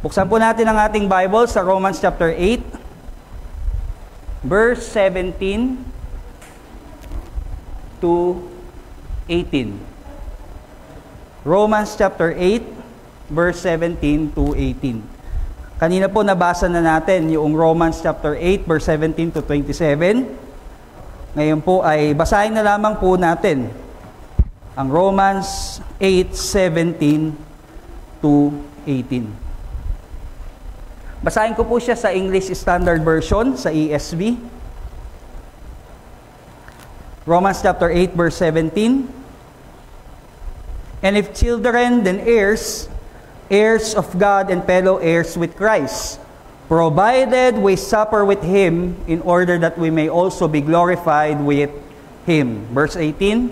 Buksan po natin ang ating Bible sa Romans chapter 8, verse 17 to 18. Romans chapter 8, verse 17 to 18. Kanina po nabasa na natin yung Romans chapter 8, verse 17 to 27. Ngayon po ay basahin na lamang po natin ang Romans 8, 17 to 18. Basahin ko po siya sa English Standard Version, sa ESV. Romans chapter 8, verse 17. And if children, then heirs, heirs of God and fellow heirs with Christ, provided we suffer with Him, in order that we may also be glorified with Him. Verse 18.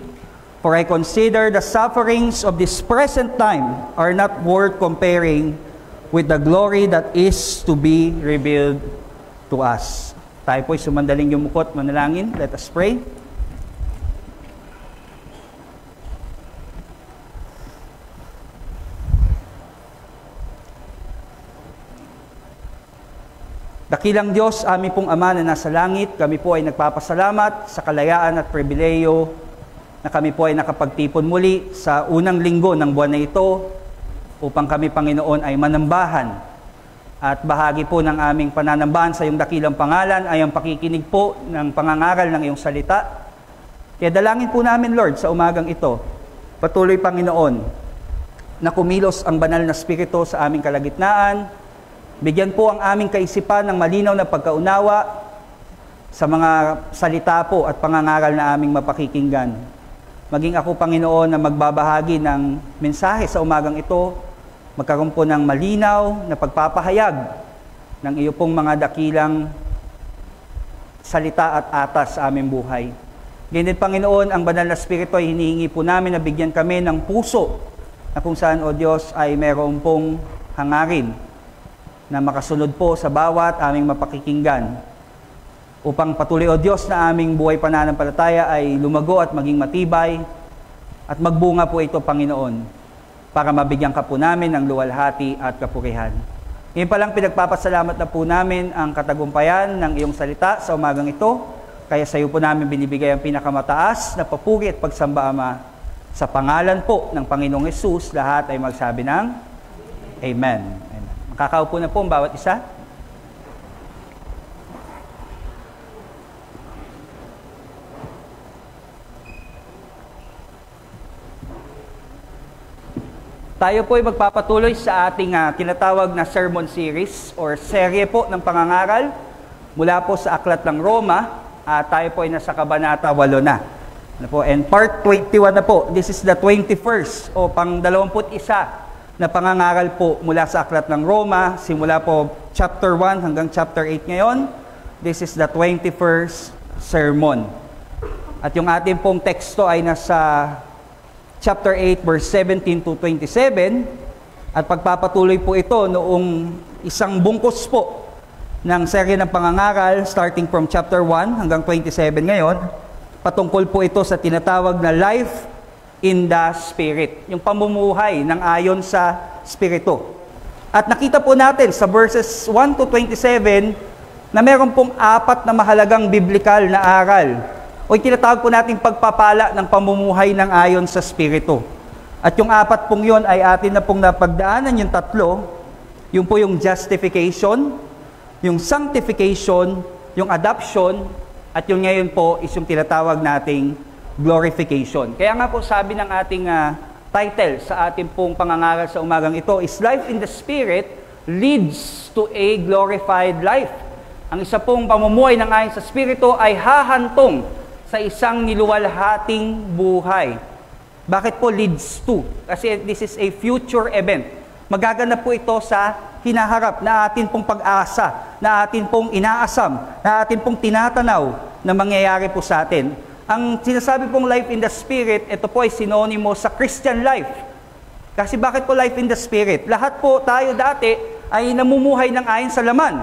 For I consider the sufferings of this present time are not worth comparing with the glory that is to be revealed to us. Tayo po'y sumandaling yumukot, manalangin. Let us pray. Dakilang Diyos, aming pong Ama na nasa langit, kami po ay nagpapasalamat sa kalayaan at pribileyo na kami po ay nakapagtipon muli sa unang linggo ng buwan na ito upang kami, Panginoon, ay manambahan. At bahagi po ng aming pananambahan sa iyong dakilang pangalan ay ang pakikinig po ng pangangaral ng iyong salita. Kaya dalangin po namin, Lord, sa umagang ito, patuloy, Panginoon, na kumilos ang banal na Espiritu sa aming kalagitnaan. Bigyan po ang aming kaisipan ng malinaw na pagkaunawa sa mga salita po at pangangaral na aming mapakikinggan. Maging ako, Panginoon, na magbabahagi ng mensahe sa umagang ito, magkaroon po ng malinaw na pagpapahayag ng iyo pong mga dakilang salita at atas sa aming buhay. Ganyan, Panginoon, ang banal na Espiritu ay hinihingi po namin na bigyan kami ng puso na kung saan, O Diyos, ay meron pong hangarin na makasunod po sa bawat aming mapakikinggan upang patuloy, O Diyos, na aming buhay pananampalataya ay lumago at maging matibay at magbunga po ito, Panginoon, para mabigyan ka po namin ng luwalhati at kapurihan. Ngayon pa lang pinagpapasalamat na po namin ang katagumpayan ng iyong salita sa umagang ito, kaya sa iyo po namin binibigay ang pinakamataas na papuri at pagsamba, Ama. Sa pangalan po ng Panginoong Hesus, lahat ay magsabi ng Amen. Makakaupo na po ang bawat isa. Tayo po ay magpapatuloy sa ating tinatawag na sermon series or serye po ng pangangaral mula po sa Aklat ng Roma. Tayo po ay nasa Kabanata 8 na. And part 21 na po. This is the 21st o pang-21 na pangangaral po mula sa Aklat ng Roma. Simula po chapter 1 hanggang chapter 8 ngayon. This is the 21st sermon. At yung ating pong teksto ay nasa chapter 8, verse 17 to 27, at pagpapatuloy po ito noong isang bungkus po ng serye ng pangangaral, starting from chapter 1 hanggang 27 ngayon, patungkol po ito sa tinatawag na life in the Spirit, yung pamumuhay ng ayon sa Espiritu. At nakita po natin sa verses 1 to 27 na meron pong 4 na mahalagang biblikal na aral o tinatawag po natin pagpapala ng pamumuhay ng ayon sa Espiritu. At yung 4 pong yun ay atin na pong napagdaanan, yung 3, yung po yung justification, yung sanctification, yung adoption, at yung ngayon po is yung tinatawag nating glorification. Kaya nga po sabi ng ating title sa ating pong pangangaral sa umagang ito is Life in the Spirit leads to a glorified life. Ang isa pong pamumuhay ng ayon sa Espiritu ay hahantong sa isang niluwalhating buhay. Bakit po leads to? Kasi this is a future event. Magaganap po ito sa hinaharap na atin pong pag-asa, na atin pong inaasam, na atin pong tinatanaw na mangyayari po sa atin. Ang sinasabi pong life in the Spirit, ito po ay sinonimo sa Christian life. Kasi bakit po life in the Spirit? Lahat po tayo dati ay namumuhay ng ayon sa laman.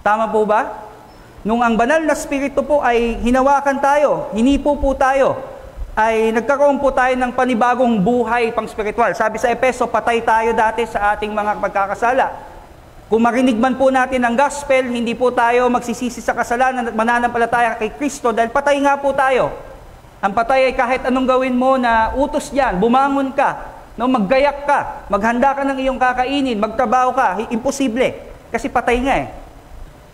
Tama po ba? Nung ang banal na Espiritu po ay hinawakan tayo, hinipo po tayo, ay nagkaroon po tayo ng panibagong buhay pang spiritual. Sabi sa Epeso, patay tayo dati sa ating mga pagkakasala. Kung marinig man po natin ang gospel, hindi po tayo magsisisi sa kasalanan at mananampalataya kay Kristo dahil patay nga po tayo. Ang patay ay kahit anong gawin mo na utos diyan, bumangon ka, no, maggayak ka, maghanda ka ng iyong kakainin, magtrabaho ka, imposible. Kasi patay nga eh.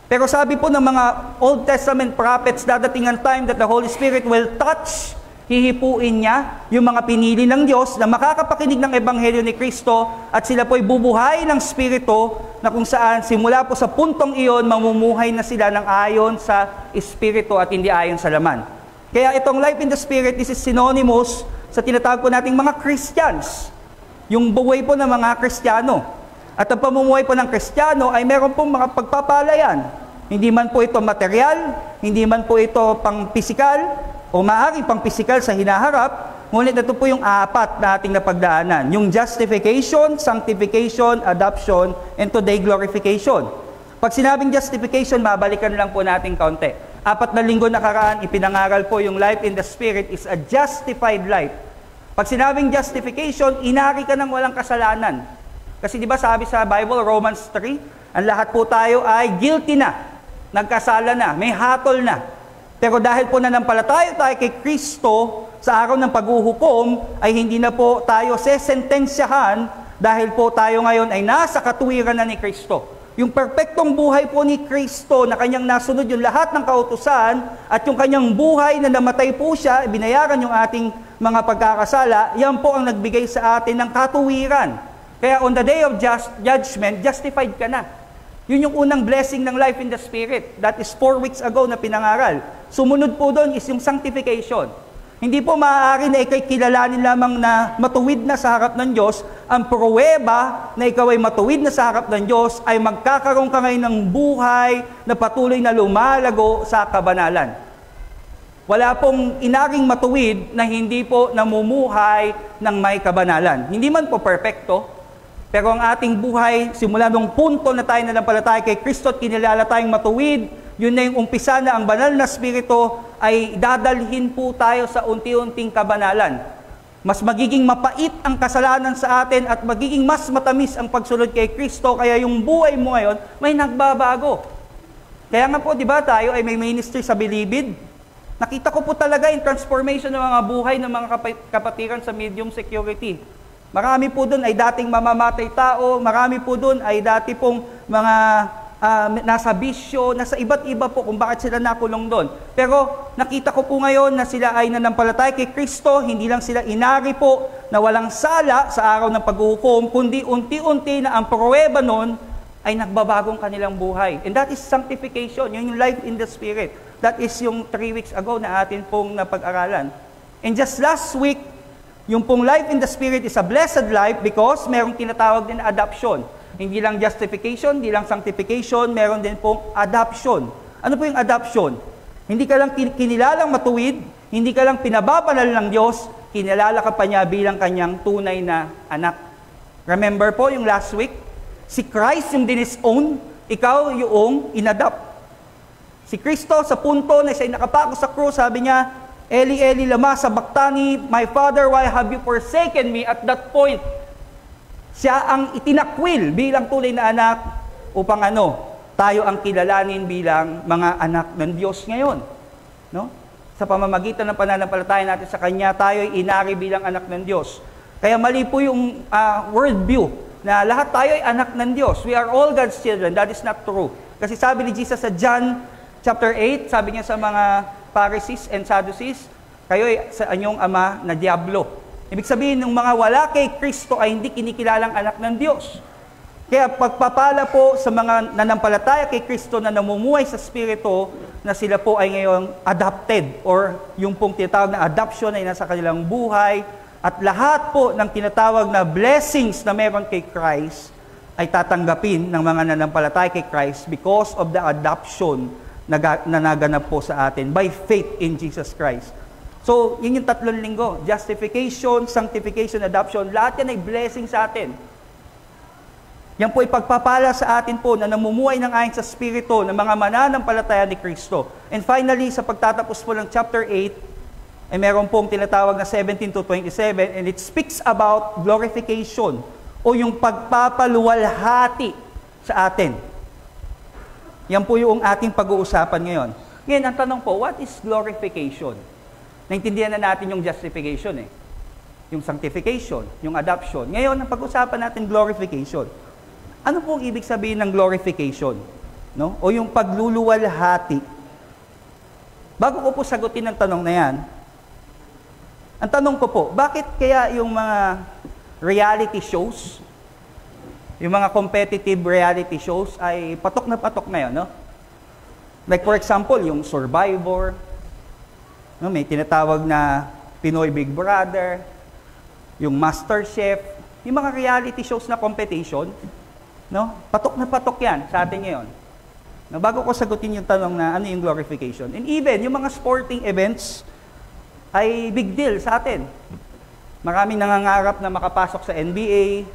Pero sabi po ng mga Old Testament prophets, dadating ang time that the Holy Spirit will touch, hihipuin niya yung mga pinili ng Diyos na makakapakinig ng Ebanghelyo ni Kristo at sila po'y bubuhay ng Espiritu na kung saan simula po sa puntong iyon, mamumuhay na sila ng ayon sa Espiritu at hindi ayon sa laman. Kaya itong life in the Spirit, this is synonymous sa tinatawag po nating mga Christians. Yung buhay po ng mga Kristiyano. At ang pamumuhay po ng Kristiyano ay meron pong mga pagpapalayan. Hindi man po ito material, hindi man po ito pang-pisikal, o maaaring pang-pisikal sa hinaharap, ngunit ito po yung apat na ating napagdaanan. Yung justification, sanctification, adoption, and today glorification. Pag sinabing justification, mabalikan lang po natin kaunti. 4 na linggo nakaraan, ipinangaral po yung life in the Spirit is a justified life. Pag sinabing justification, inari ka ng walang kasalanan. Kasi di ba sabi sa Bible, Romans 3, ang lahat po tayo ay guilty na, nagkasala na, may hatol na. Pero dahil po nanampalataya tayo kay Kristo, sa araw ng paghuhukom, ay hindi na po tayo sesentensyahan dahil po tayo ngayon ay nasa katuwiran na ni Kristo. Yung perpektong buhay po ni Kristo na kanyang nasunod yung lahat ng kautusan at yung kanyang buhay na namatay po siya, binayaran yung ating mga pagkakasala, yan po ang nagbigay sa atin ng katuwiran. Kaya on the day of judgment, justified ka na. Yun yung unang blessing ng life in the Spirit. That is 4 weeks ago na pinangaral. Sumunod po doon is yung sanctification. Hindi po maaari na ikay kilalanin lamang na matuwid na sa harap ng Diyos. Ang pruweba na ikaw ay matuwid na sa harap ng Diyos ay magkakaroon ka ngayon ng buhay na patuloy na lumalago sa kabanalan. Wala pong inaring matuwid na hindi po namumuhay ng may kabanalan. Hindi man po perfecto, pero ang ating buhay, simula nung punto na tayo nanampalataya kay Kristo at kinilala tayong matuwid, yun na yung umpisa na ang banal na Espiritu ay dadalhin po tayo sa unti-unting kabanalan. Mas magiging mapait ang kasalanan sa atin at magiging mas matamis ang pagsunod kay Kristo, kaya yung buhay mo ngayon may nagbabago. Kaya nga po, di ba, tayo ay may ministry sa Bilibid. Nakita ko po talaga yung transformation ng mga buhay ng mga kapatiran sa medium security. Marami po doon ay dating mamamatay tao, marami po doon ay dati pong mga nasa bisyo, nasa iba't iba po kung bakit sila nakulong doon. Pero nakita ko po ngayon na sila ay nanampalataya kay Kristo, hindi lang sila inari po na walang sala sa araw ng paghuhukom, kundi unti-unti na ang pruweba noon ay nagbabagong kanilang buhay. And that is sanctification, yun yung life in the Spirit. That is yung 3 weeks ago na atin pong napag-aralan. And just last week, yung pong life in the Spirit is a blessed life because merong tinatawag din na adoption. Hindi lang justification, hindi lang sanctification, meron din pong adoption. Ano po yung adoption? Hindi ka lang kinilalang matuwid, hindi ka lang pinababanal ng Diyos, kinilala ka pa niya bilang kanyang tunay na anak. Remember po yung last week? Si Christ yung dinisown, ikaw yung inadopt. Si Kristo sa punto na siya nakapako sa krus, sabi niya, Eli, Eli, lama sabachthani, my Father, why have you forsaken me? At that point, siya ang itinakwil bilang tunay na anak upang tayo ang kilalanin bilang mga anak ng Diyos ngayon. No? Sa pamamagitan ng pananampalataya natin sa Kanya, tayo ay inari bilang anak ng Diyos. Kaya mali po yung worldview na lahat tayo ay anak ng Diyos. We are all God's children. That is not true. Kasi sabi ni Jesus sa John chapter 8, sabi niya sa mga Pharisees and Sadducees, kayo ay sa inyong ama na diablo. Ibig sabihin, ng mga wala kay Kristo ay hindi kinikilalang anak ng Diyos. Kaya pagpapala po sa mga nanampalataya kay Kristo na namumuhay sa Espiritu, na sila po ay ngayon adopted, or yung pong tinatawag na adoption ay nasa kanilang buhay, at lahat po ng tinatawag na blessings na meron kay Christ ay tatanggapin ng mga nanampalataya kay Christ because of the adoption na naganap po sa atin by faith in Jesus Christ. So, yun yung 3 linggo. Justification, sanctification, adoption, lahat yan ay blessing sa atin. Yan po ay pagpapala sa atin po na namumuhay ng ayon sa Espiritu ng mga mananampalataya ni Kristo. And finally, sa pagtatapos po ng chapter 8, ay meron pong tinatawag na 17 to 27, and it speaks about glorification o yung pagpapaluwalhati sa atin. Yan po yung ating pag-uusapan ngayon. Ngayon, ang tanong po, what is glorification? Naintindihan na natin yung justification yung sanctification, yung adoption. Ngayon, ang pag-usapan natin, glorification. Ano pong ibig sabihin ng glorification? No? O yung pagluluwalhati. Bago ko po sagutin ang tanong na yan, ang tanong ko po, bakit kaya yung mga reality shows, yung mga competitive reality shows ay patok na patok ngayon, no? Like for example, yung Survivor, no? May tinatawag na Pinoy Big Brother, yung MasterChef, yung mga reality shows na competition, no? Patok na patok yan sa atin ngayon. No, bago ko sagutin yung tanong na ano yung glorification. And even, yung mga sporting events ay big deal sa atin. Maraming nangangarap na makapasok sa NBA,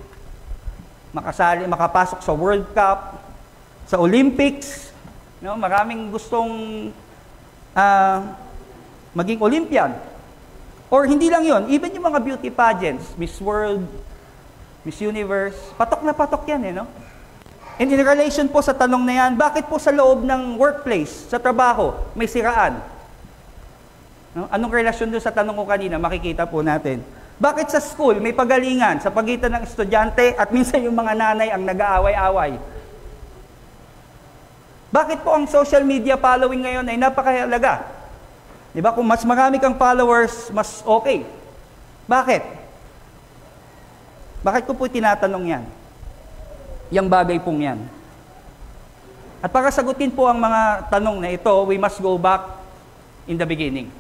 makapasok sa World Cup, sa Olympics. No? Maraming gustong maging Olympian. Or hindi lang yon, even yung mga beauty pageants, Miss World, Miss Universe, patok na patok yan no? And in relation po sa tanong na yan, bakit po sa loob ng workplace, sa trabaho, may siraan? No? Anong relasyon doon sa tanong ko kanina, makikita po natin. Bakit sa school, may pagalingan sa pagitan ng estudyante at minsan yung mga nanay ang nag-aaway-away? Bakit po ang social media following ngayon ay napakahalaga? Diba? Kung mas marami kang followers, mas okay. Bakit? Bakit ko po tinatanong yan? Yang bagay pong yan. At para sagutin po ang mga tanong na ito, we must go back in the beginning.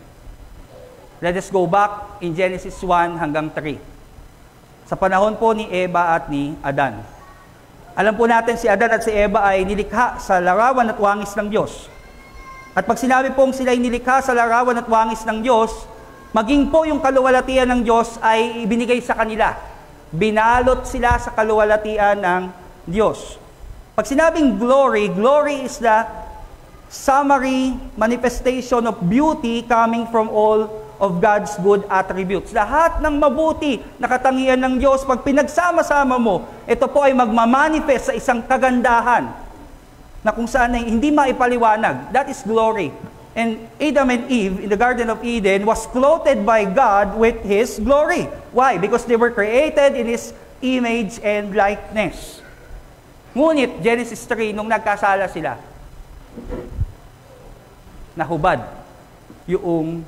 Let us go back in Genesis 1 hanggang 3. Sa panahon po ni Eva at ni Adan. Alam po natin si Adan at si Eva ay nilikha sa larawan at wangis ng Diyos. At pag sinabi pong sila ay nilikha sa larawan at wangis ng Diyos, maging po yung kaluwalhatian ng Diyos ay ibinigay sa kanila. Binalot sila sa kaluwalhatian ng Diyos. Pag sinabing glory, glory is the summary manifestation of beauty coming from all of God's good attributes. Lahat ng mabuti na katangian ng Diyos, pag pinagsama-sama mo, ito po ay magmamanifest sa isang kagandahan na kung saan ay hindi maipaliwanag. That is glory. And Adam and Eve in the Garden of Eden was clothed by God with His glory. Why? Because they were created in His image and likeness. Ngunit, Genesis 3, nung nagkasala sila, nahubad yung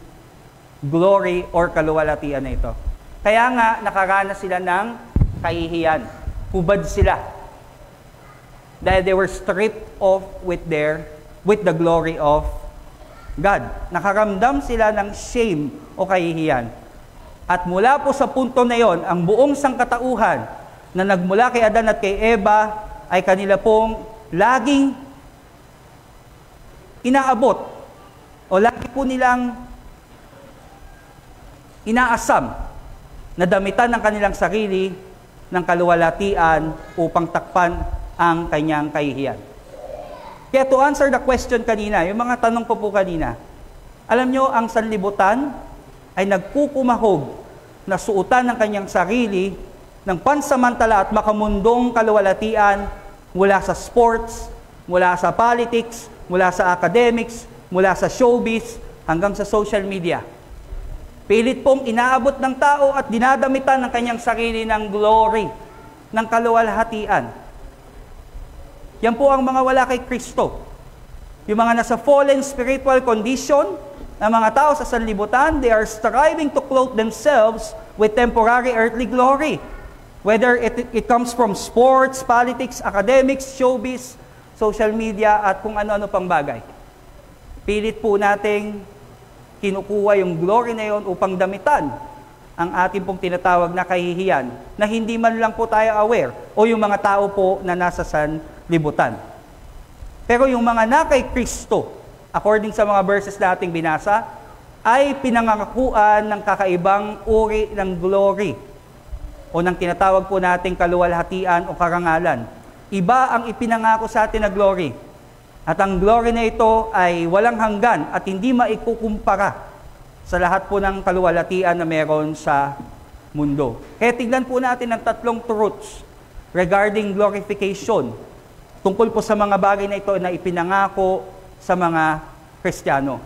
glory or kaluwalhatian na ito. Kaya nga, nakaranas sila ng kahihiyan. Hubad sila. Dahil they were stripped off with the glory of God. Nakaramdam sila ng shame o kahihiyan. At mula po sa punto na yon, ang buong sangkatauhan na nagmula kay Adan at kay Eva ay kanila pong laging inaabot o lagi po nilang inaasam na damitan ng kanilang sarili ng kaluwalhatian upang takpan ang kanyang kahihiyan. Kaya to answer the question kanina, yung mga tanong ko po kanina, alam nyo, ang sanlibutan ay nagkukumahog na suotan ng kanyang sarili ng pansamantala at makamundong kaluwalhatian mula sa sports, mula sa politics, mula sa academics, mula sa showbiz, hanggang sa social media. Pilit pong inaabot ng tao at dinadamitan ng kanyang sarili ng glory, ng kaluwalhatian. Yan po ang mga wala kay Kristo. Yung mga nasa fallen spiritual condition, na mga tao sa sanlibutan, they are striving to clothe themselves with temporary earthly glory. Whether it comes from sports, politics, academics, showbiz, social media, at kung ano-ano pang bagay. Pilit po nating kinukuha yung glory na yon upang damitan ang ating pong tinatawag na kahihiyan na hindi man lang po tayo aware o yung mga tao po na nasa sanlibutan. Pero yung mga na kay Kristo, according sa mga verses nating binasa, ay pinangangakuan ng kakaibang uri ng glory o ng tinatawag po nating kaluwalhatian o karangalan. Iba ang ipinangako sa atin na glory. At ang glory na ito ay walang hanggan at hindi maikukumpara sa lahat po ng kaluwalhatian na meron sa mundo. Kaya tignan po natin ang tatlong truths regarding glorification tungkol po sa mga bagay na ito na ipinangako sa mga Kristiyano.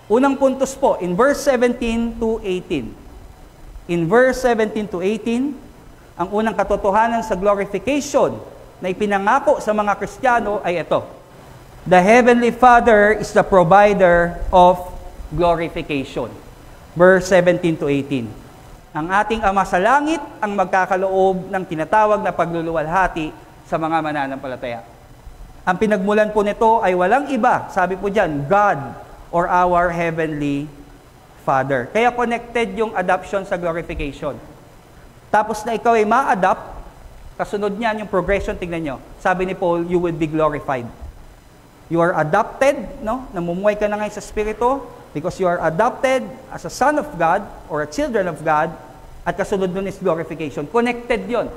Unang puntos po, in verse 17 to 18. In verse 17 to 18, ang unang katotohanan sa glorification na ipinangako sa mga Kristiyano ay ito. The Heavenly Father is the provider of glorification. Verse 17 to 18. Ang ating Ama sa langit ang magkakaloob ng tinatawag na pagluluwalhati sa mga mananampalataya. Ang pinagmulan po nito ay walang iba, sabi po dyan, God or our Heavenly Father. Kaya connected yung adoption sa glorification. Tapos na ikaw ay ma-adopt, kasunod niyan yung progression, tingnan nyo. Sabi ni Paul, you will be glorified. You are adopted, no? Namumuhay ka na ngayon sa Espiritu because you are adopted as a son of God or a children of God, at kasunod nun is glorification. Connected yon.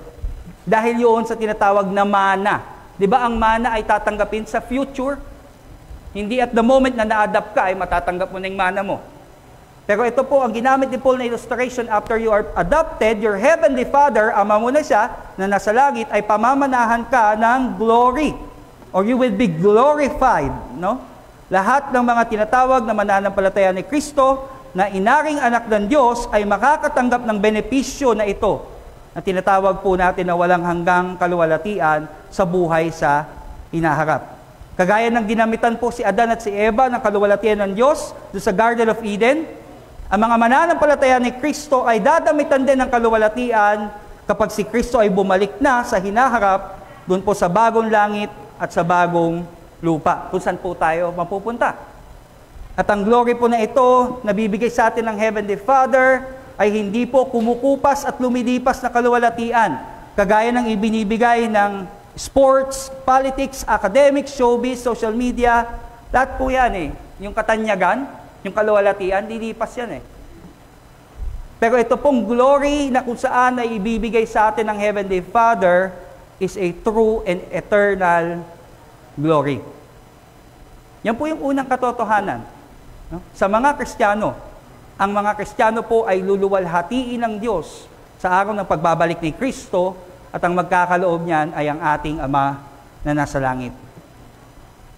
Dahil yun sa tinatawag na mana. Di ba ang mana ay tatanggapin sa future? Hindi at the moment na na-adapt ka ay matatanggap mo na yung mana mo. Pero ito po, ang ginamit ni Paul na illustration, after you are adopted, your Heavenly Father, Ama mo na siya, na nasa langit, ay pamamanahan ka ng glory. Or you will be glorified. No? Lahat ng mga tinatawag na mananampalataya ni Kristo, na inaring anak ng Diyos, ay makakatanggap ng benepisyo na ito, na tinatawag po natin na walang hanggang kaluwalhatian sa buhay sa hinaharap. Kagaya ng ginamitan po si Adan at si Eva ng kaluwalhatian ng Diyos doon sa Garden of Eden, ang mga mananampalataya ni Kristo ay dadamitan din ng kaluwalhatian kapag si Kristo ay bumalik na sa hinaharap doon po sa bagong langit at sa bagong lupa, kung saan po tayo mapupunta. At ang glory po na ito, nabibigay sa atin ng Heavenly Father, ay hindi po kumukupas at lumilipas na kaluwalhatian, kagaya ng ibinibigay ng sports, politics, academics, showbiz, social media, lahat po yan eh. Yung katanyagan, yung kaluwalhatian, lilipas yan eh. Pero ito pong glory na kung saan ay ibibigay sa atin ng Heavenly Father is a true and eternal glory. Yan po yung unang katotohanan. No? Sa mga Kristiyano, ang mga Kristiyano po ay luluwalhatiin ng Diyos sa araw ng pagbabalik ni Kristo, at ang magkakaloob niyan ay ang ating Ama na nasa langit.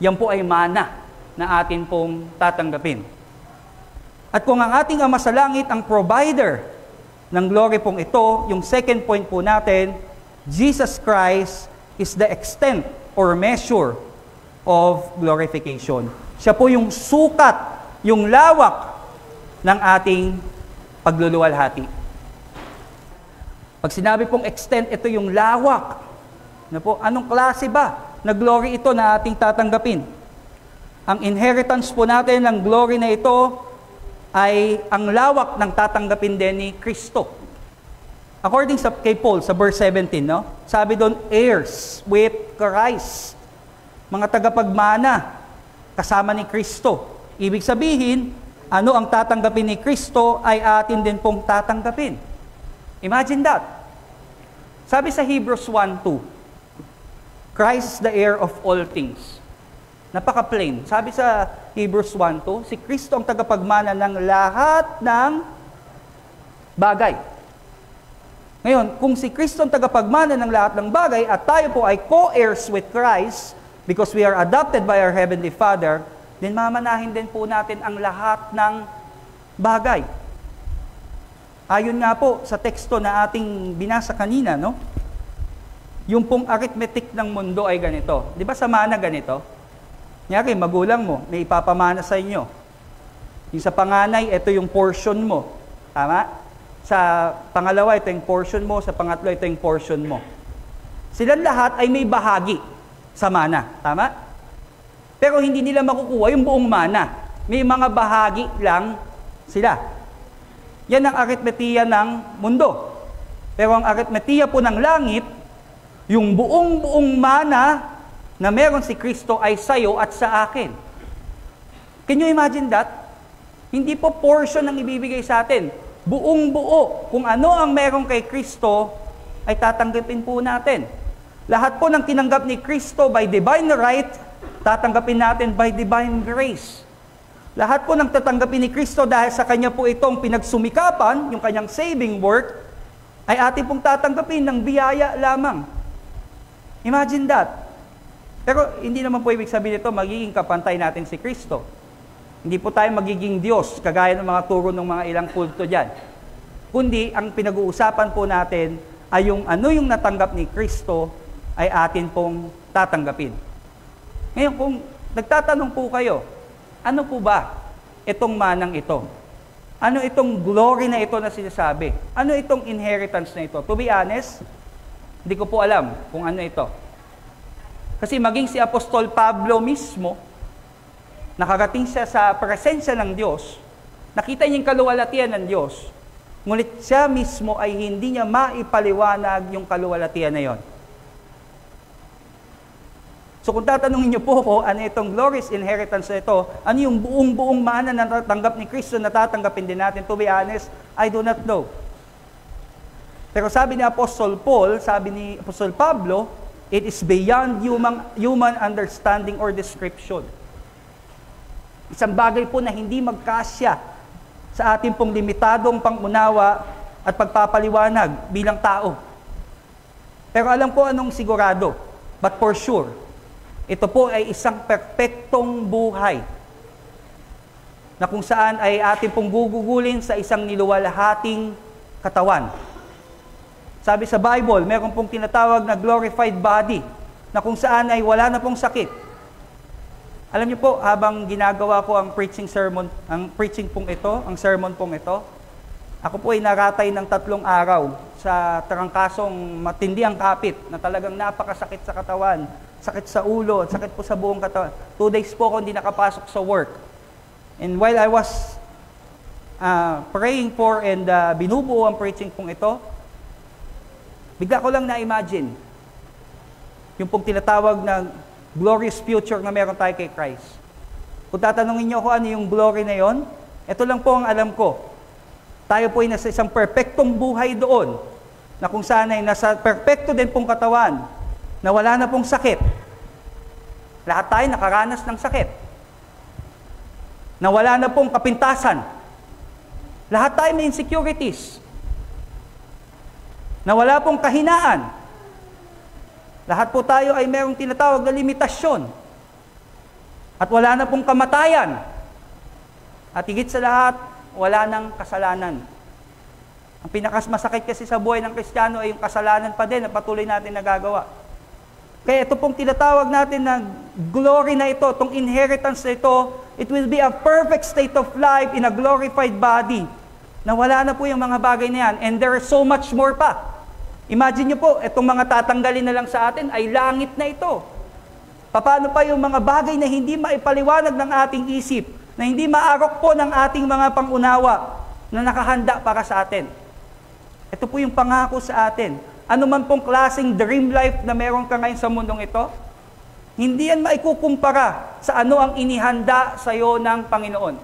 Yan po ay mana na atin pong tatanggapin. At kung ang ating Ama sa langit ang provider ng glory pong ito, yung second point po natin, Jesus Christ is the extent or measure of glorification. Siya po yung sukat, yung lawak ng ating pagluluwalhati. Pag sinabi pong extent, ito yung lawak. Anong klase ba na glory ito na ating tatanggapin? Ang inheritance po natin ng glory na ito ay ang lawak ng tatanggapin din ni Kristo. According kay Paul sa verse 17, no? Sabi doon, heirs with Christ. Mga tagapagmana kasama ni Kristo. Ibig sabihin, ano ang tatanggapin ni Kristo ay atin din pong tatanggapin. Imagine that. Sabi sa Hebrews 1:2, Christ is the heir of all things. Napaka-plain. Sabi sa Hebrews 1:2, si Kristo ang tagapagmana ng lahat ng bagay. Ngayon, kung si Kristo ang tagapagmana ng lahat ng bagay at tayo po ay co-heirs with Christ because we are adopted by our Heavenly Father, then mamanahin din po natin ang lahat ng bagay. Ayon nga po sa teksto na ating binasa kanina, no? Yung pong arithmetic ng mundo ay ganito. Di ba sa mana ganito? Nyari, magulang mo, may ipapamana sa inyo. Yung sa panganay, ito yung portion mo. Tama? Sa pangalawa, ito yung portion mo. Sa pangatlo, ito yung portion mo. Silang lahat ay may bahagi sa mana. Tama? Pero hindi nila makukuha yung buong mana. May mga bahagi lang sila. Yan ang aritmetiya ng mundo. Pero ang aritmetiya po ng langit, yung buong mana na meron si Kristo ay sa'yo at sa akin. Can you imagine that? Hindi po portion ang ibibigay sa atin. Buong buo. Kung ano ang meron kay Kristo, ay tatanggapin po natin. Lahat po ng tinanggap ni Kristo by divine right, tatanggapin natin by divine grace. Lahat po ng tatanggapin ni Kristo dahil sa Kanya po itong pinagsumikapan, yung Kanyang saving work, ay ating pong tatanggapin ng biyaya lamang. Imagine that. Pero hindi naman po ibig sabihin nito magiging kapantay natin si Kristo. Hindi po tayo magiging Diyos, kagaya ng mga turo ng mga ilang kulto dyan. Kundi, ang pinag-uusapan po natin ay yung ano yung natanggap ni Kristo ay atin pong tatanggapin. Ngayon, kung nagtatanong po kayo, ano po ba itong manang ito? Ano itong glory na ito na sinasabi? Ano itong inheritance na ito? To be honest, hindi ko po alam kung ano ito. Kasi maging si Apostol Pablo mismo, nakarating siya sa presensya ng Diyos, nakita niya yung kaluwalhatian ng Diyos, ngunit siya mismo ay hindi niya maipaliwanag yung kaluwalhatian na yon. So kung tatanungin niyo po ko, ano itong glorious inheritance na ito, ano yung buong mana na natatanggap ni Kristo na tatanggapin din natin, to be honest, I do not know. Pero sabi ni Apostle Paul, sabi ni Apostle Pablo, it is beyond human understanding or description. Isang bagay po na hindi magkasya sa ating pong limitadong pangunawa at pagpapaliwanag bilang tao. Pero alam ko anong sigurado, but for sure, ito po ay isang perpektong buhay na kung saan ay ating pong gugugulin sa isang niluwalhating katawan. Sabi sa Bible, meron pong tinatawag na glorified body na kung saan ay wala na pong sakit. Alam niyo po, habang ginagawa ko ang preaching pong ito, ang sermon pong ito, ako po ay naratay ng 3 araw sa trangkasong matindi ang kapit na talagang napakasakit sa katawan, sakit sa ulo, at sakit po sa buong katawan. 2 days po ako hindi nakapasok sa work. And while I was praying for and binubuo ang preaching pong ito, bigla ko lang na-imagine yung pong tinatawag na glorious future na meron tayo kay Christ. Kung tatanungin niyo ko ano yung glory na yon, ito lang po ang alam ko. Tayo po ay nasa isang perpektong buhay doon, na kung saan ay nasa perpekto din pong katawan, na wala na pong sakit. Lahat tayo nakaranas ng sakit. Na wala na pong kapintasan. Lahat tayo may insecurities. Na wala pong kahinaan. Lahat po tayo ay mayroong tinatawag na limitasyon. At wala na pong kamatayan. At higit sa lahat, wala nang kasalanan. Ang pinakamasakit kasi sa buhay ng Kristiyano ay yung kasalanan pa din na patuloy natin nagagawa. Kaya ito pong tinatawag natin na glory na ito, itong inheritance na ito, it will be a perfect state of life in a glorified body. Na wala na po yung mga bagay na yan. And there is so much more pa. Imagine nyo po, itong mga tatanggalin na lang sa atin ay langit na ito. Paano pa yung mga bagay na hindi maipaliwanag ng ating isip, na hindi maarok po ng ating mga pangunawa na nakahanda para sa atin. Ito po yung pangako sa atin. Ano man pong klaseng dream life na meron ka ngayon sa mundong ito, hindi yan maikukumpara sa ano ang inihanda sa iyo ng Panginoon.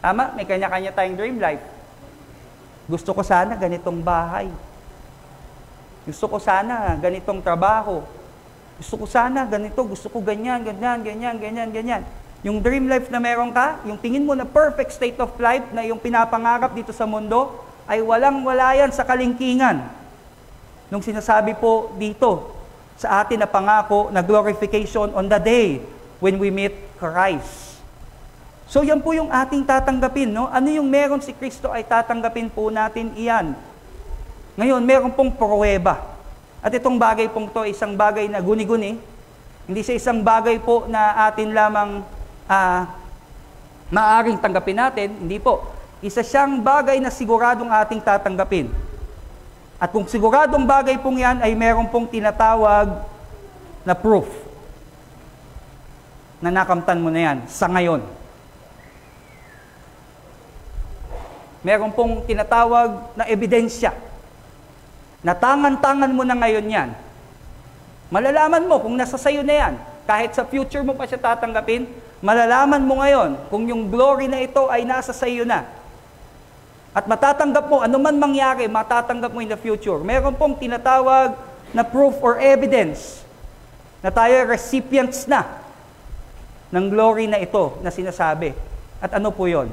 Tama? May kanya-kanya tayong dream life. Gusto ko sana ganitong bahay. Gusto ko sana ganitong trabaho. Gusto ko sana ganito, gusto ko ganyan, ganyan, ganyan, ganyan, ganyan. Yung dream life na meron ka, yung tingin mo na perfect state of life na yung pinapangarap dito sa mundo, ay walang-wala yan sa kalingkingan. Nung sinasabi po dito sa atin na pangako na glorification on the day when we meet Christ. So yan po yung ating tatanggapin, no? Ano yung meron si Kristo ay tatanggapin po natin iyan. Ngayon, meron pong pruweba. At itong bagay pong to, isang bagay na guni-guni, hindi siya isang bagay po na atin lamang maaaring tanggapin natin, hindi po. Isa siyang bagay na siguradong ating tatanggapin. At kung siguradong bagay pong yan, ay meron pong tinatawag na proof na nakamtan mo na yan sa ngayon. Meron pong tinatawag na ebidensya na tangan-tangan mo na ngayon yan. Malalaman mo kung nasa sayo na yan. Kahit sa future mo pa siya tatanggapin, malalaman mo ngayon kung yung glory na ito ay nasa sayo na. At matatanggap mo, anuman mangyari, matatanggap mo in the future. Meron pong tinatawag na proof or evidence na tayo recipients na ng glory na ito na sinasabi. At ano po yon?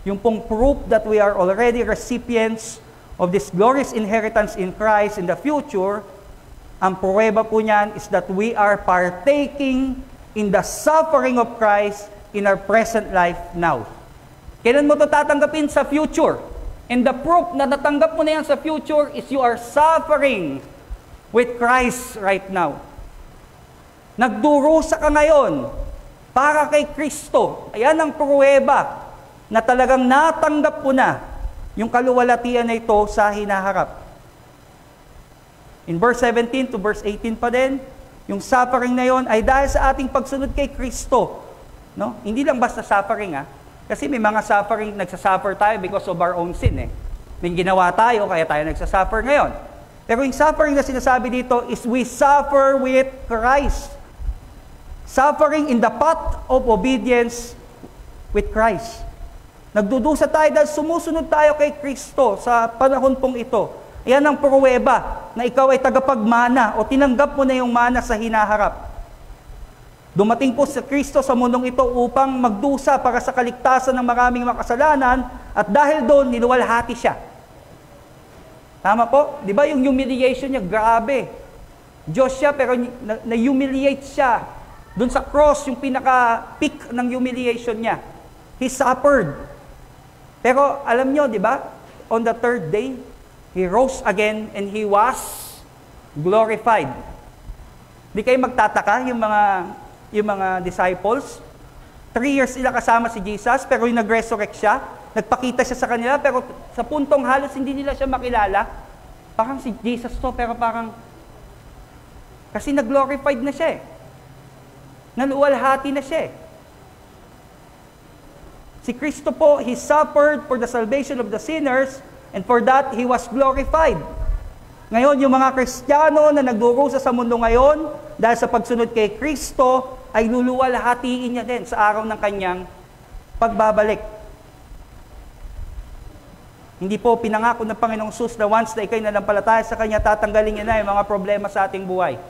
Yung pong proof that we are already recipients of this glorious inheritance in Christ in the future Ang pruweba po niyan is that we are partaking in the suffering of Christ in our present life now. Kailan mo ito tatanggapin? Sa future. And the proof na natanggap mo na yan sa future is you are suffering with Christ right now. Nagdurusa ka ngayon para kay Kristo. Ayan ang pruweba na talagang natanggap mo na yung kaluwalhatian na ito sa hinaharap. In verse 17 to verse 18 pa din, yung suffering na yon ay dahil sa ating pagsunod kay Kristo. No? Hindi lang basta suffering Kasi may mga suffering, nagsasuffer tayo because of our own sin May ginawa tayo, kaya tayo nagsasuffer ngayon. Pero yung suffering na sinasabi dito is we suffer with Christ. Suffering in the path of obedience with Christ. Nagdudusa tayo dahil sumusunod tayo kay Kristo sa panahon pong ito. Yan ang pruweba na ikaw ay tagapagmana o tinanggap mo na yung mana sa hinaharap. Dumating po si Kristo sa mundong ito upang magdusa para sa kaligtasan ng maraming makasalanan at dahil doon, niluwalhati siya. Tama po? Di ba yung humiliation niya, grabe. Diyos siya pero na-humiliate siya. Doon sa cross, yung pinaka-peak ng humiliation niya. He suffered. Pero alam nyo, di ba? On the third day, He rose again and He was glorified. Di kayo magtataka yung mga disciples? 3 years sila kasama si Jesus, pero yung nag-resurrect siya, nagpakita siya sa kanila, pero sa puntong halos hindi nila siya makilala. Parang si Jesus to, pero parang, kasi nag-glorified na siya Naluwalhati na siya Si Kristo po, He suffered for the salvation of the sinners, and for that, He was glorified. Ngayon, yung mga Kristiyano na nagdurusa sa mundo ngayon, dahil sa pagsunod kay Kristo, ay luluwalhatiin niya din sa araw ng kanyang pagbabalik. Hindi po pinangako ng Panginoong Jesus na once na ikay nanampalataya sa Kanya, tatanggalin niya na yung mga problema sa ating buhay.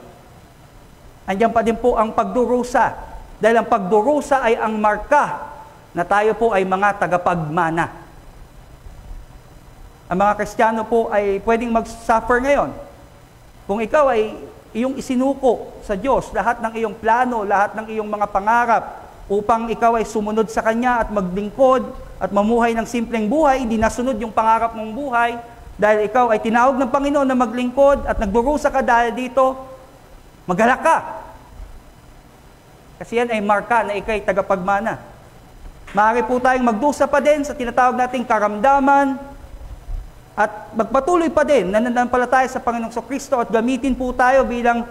Andiyan pa din po ang pagdurusa. Dahil ang pagdurusa ay ang marka na tayo po ay mga tagapagmana. Ang mga Kristiyano po ay pwedeng mag-suffer ngayon. Kung ikaw ay iyong isinuko sa Diyos, lahat ng iyong plano, lahat ng iyong mga pangarap, upang ikaw ay sumunod sa Kanya at maglingkod at mamuhay ng simpleng buhay, hindi nasunod yung pangarap mong buhay, dahil ikaw ay tinawag ng Panginoon na maglingkod at nagdurusa ka dahil dito, maghalak ka. Kasi yan ay marka na ikay tagapagmana. Maaari po tayong magdusa pa din sa tinatawag nating karamdaman at magpatuloy pa din na nananampalataya sa Panginoong Kristo at gamitin po tayo bilang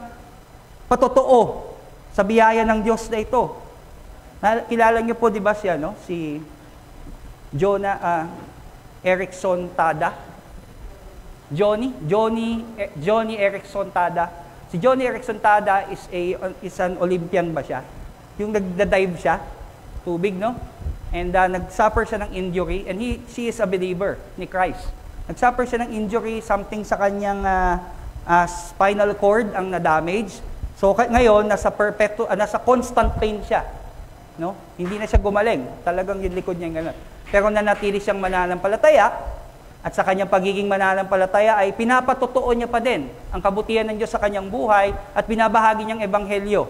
patotoo sa biyaya ng Diyos na ito. Kilala niyo po, di ba siya, no? Si Erickson Tada. Johnny Erickson Tada. Si Johnny Erickson Tada is an Olympian ba siya? Yung nagda-dive siya, tubig, no? And nag-suffer siya ng injury and she is a believer ni Christ. Nag-suffer siya ng injury, something sa kanyang spinal cord ang na-damage. So ngayon, nasa constant pain siya. No? Hindi na siya gumaling. Talagang yung likod niya gano'n. Pero nanatili siyang mananampalataya at sa kanyang pagiging mananampalataya ay pinapatotoo niya pa din ang kabutihan ng Diyos sa kanyang buhay at binabahagi niyang ebanghelyo.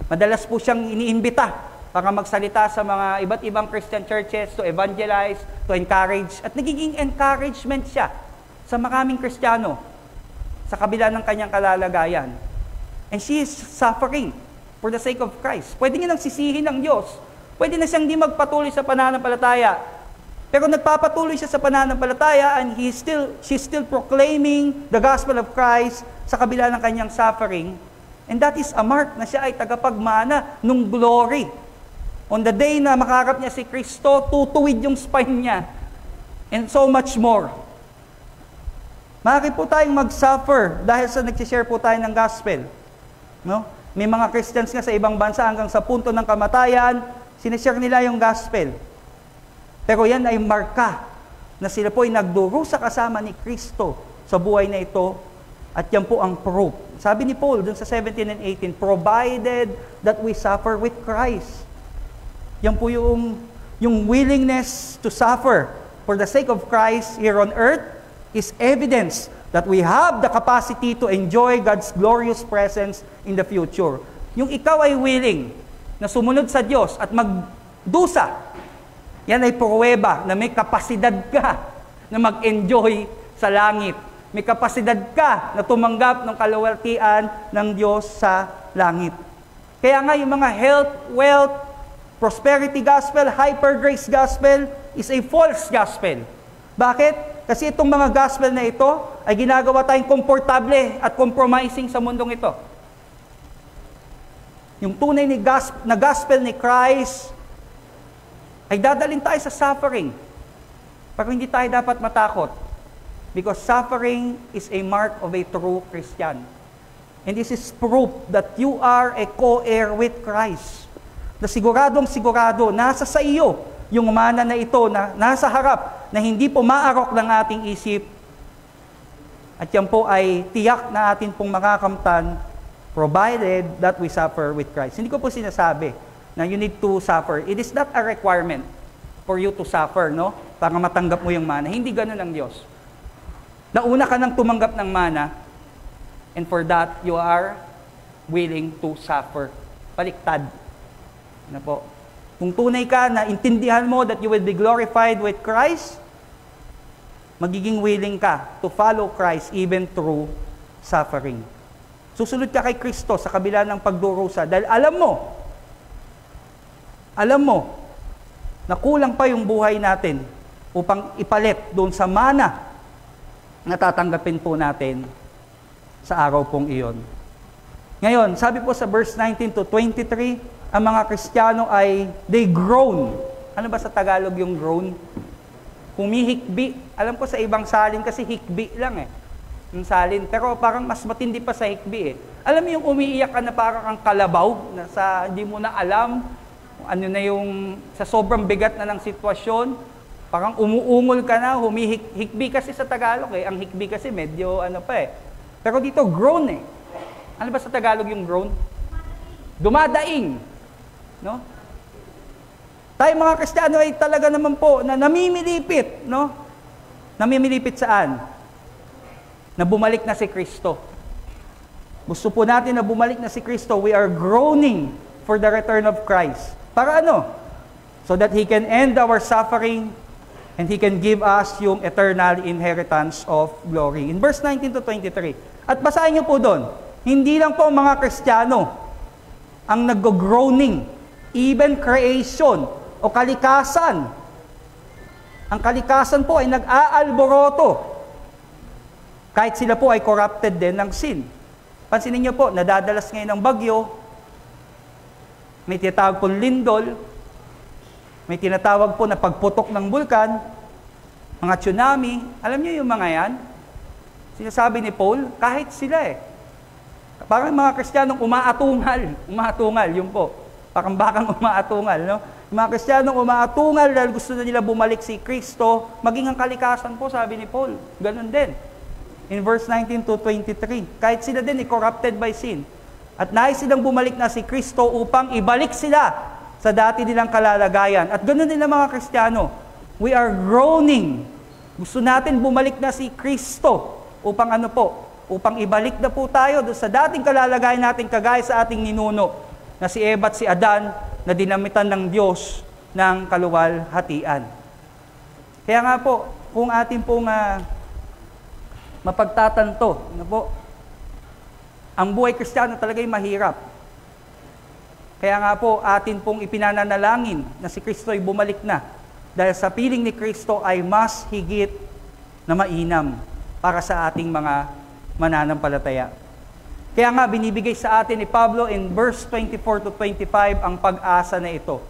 Madalas po siyang iniimbita para magsalita sa mga iba't ibang Christian churches to evangelize, to encourage. At nagiging encouragement siya sa maraming Kristiyano sa kabila ng kanyang kalalagayan. And she is suffering for the sake of Christ. Pwede niya nang sisihin ng Diyos. Pwede na siyang di magpatuloy sa pananampalataya. Pero nagpapatuloy siya sa pananampalataya and she's still proclaiming the gospel of Christ sa kabila ng kanyang suffering. And that is a mark na siya ay tagapagmana nung glory. On the day na makaharap niya si Kristo, tutuwid yung spine niya. And so much more. Maaari po tayong mag-suffer dahil sa nag-share po tayo ng gospel. No? May mga Christians nga sa ibang bansa hanggang sa punto ng kamatayan, sinishare nila yung gospel. Pero yan ay marka na sila po ay nagdurusa kasama ni Kristo sa buhay na ito at yan po ang proof. Sabi ni Paul dun sa 17 and 18, provided that we suffer with Christ. Yan po yung willingness to suffer for the sake of Christ here on earth is evidence that we have the capacity to enjoy God's glorious presence in the future. Yung ikaw ay willing na sumunod sa Diyos at magdusa, yan ay pruweba na may kapasidad ka na mag-enjoy sa langit. May kapasidad ka na tumanggap ng kaluwalhatian ng Diyos sa langit. Kaya nga yung mga health, wealth, prosperity gospel, hyper grace gospel is a false gospel. Bakit? Kasi itong mga gospel na ito ay ginagawa tayong komportable at compromising sa mundong ito. Yung tunay na gospel ni Christ ay dadalhin tayo sa suffering. Pero hindi tayo dapat matakot. Because suffering is a mark of a true Christian. And this is proof that you are a co-heir with Christ. Na siguradong sigurado, nasa sa iyo yung mana na ito na nasa harap na hindi po maarok ng ating isip. At yan po ay tiyak na atin pong makakamtan provided that we suffer with Christ. Hindi ko po sinasabi na you need to suffer. It is not a requirement for you to suffer, no? Para matanggap mo yung mana. Hindi ganun ang Diyos. Nauna ka nang tumanggap ng mana, and for that, you are willing to suffer. Baliktad. Ano po? Kung tunay ka na intindihan mo that you will be glorified with Christ, magiging willing ka to follow Christ even through suffering. Susunod ka kay Kristo sa kabila ng pagdurusa dahil alam mo na kulang pa yung buhay natin upang ipalit doon sa mana na tatanggapin po natin sa araw pong iyon. Ngayon, sabi po sa verse 19 to 23, ang mga Kristiyano ay they groan. Ano ba sa Tagalog yung groan? Humihikbi. Alam ko sa ibang salin kasi hikbi lang yung salin. Pero parang mas matindi pa sa hikbi Alam mo yung umiiyak ka na parang kang kalabaw, na sa hindi mo na alam ano na yung sa sobrang bigat na ng sitwasyon. Parang umuungol ka na, humihikbi kasi sa Tagalog Ang hikbi kasi medyo ano pa Pero dito groan Ano ba sa Tagalog yung groan? Dumadaing. No? Tayo mga Kristiyano ay talaga naman po na namimilipit, no? Namimilipit saan? Na bumalik na si Kristo. Gusto po natin na bumalik na si Kristo. We are groaning for the return of Christ. Para ano? So that He can end our suffering and He can give us yung eternal inheritance of glory. In verse 19 to 23. At basahin niyo po doon, hindi lang po mga Kristiyano ang nag-groaning. Even creation o kalikasan. Ang kalikasan po ay nag-aalboroto. Kahit sila po ay corrupted din ng sin. Pansinin niyo po, nadadalas ngayon ng bagyo, may tinatawag po lindol, may tinatawag po na pagputok ng bulkan, mga tsunami. Alam niyo yung mga yan? Sinasabi ni Paul, kahit sila Parang mga Kristiyanong umaatungal, yun po. Parang bakang umaatungal, no? Mga Kristiyanong umaatungal dahil gusto na nila bumalik si Kristo, maging ang kalikasan po, sabi ni Paul. Ganun din. In verse 19 to 23, kahit sila din corrupted by sin. At nais silang bumalik na si Kristo upang ibalik sila sa dati nilang kalalagayan. At ganun din ang mga Kristiyano. We are groaning. Gusto natin bumalik na si Kristo upang ano po? Upang ibalik na po tayo doon sa dating kalalagayan natin kagaya sa ating ninuno na si Eva at si Adan na dinamitan ng Diyos ng kaluwalhatian. Kaya nga po, kung atin pong mapagtatanto, ano po, ang buhay Kristiyano talaga ay mahirap. Kaya nga po, atin pong ipinananalangin na si Kristo ay bumalik na dahil sa piling ni Kristo ay mas higit na mainam para sa ating mga mananampalataya. Kaya nga, binibigay sa atin ni Pablo in verse 24 to 25 ang pag-asa na ito.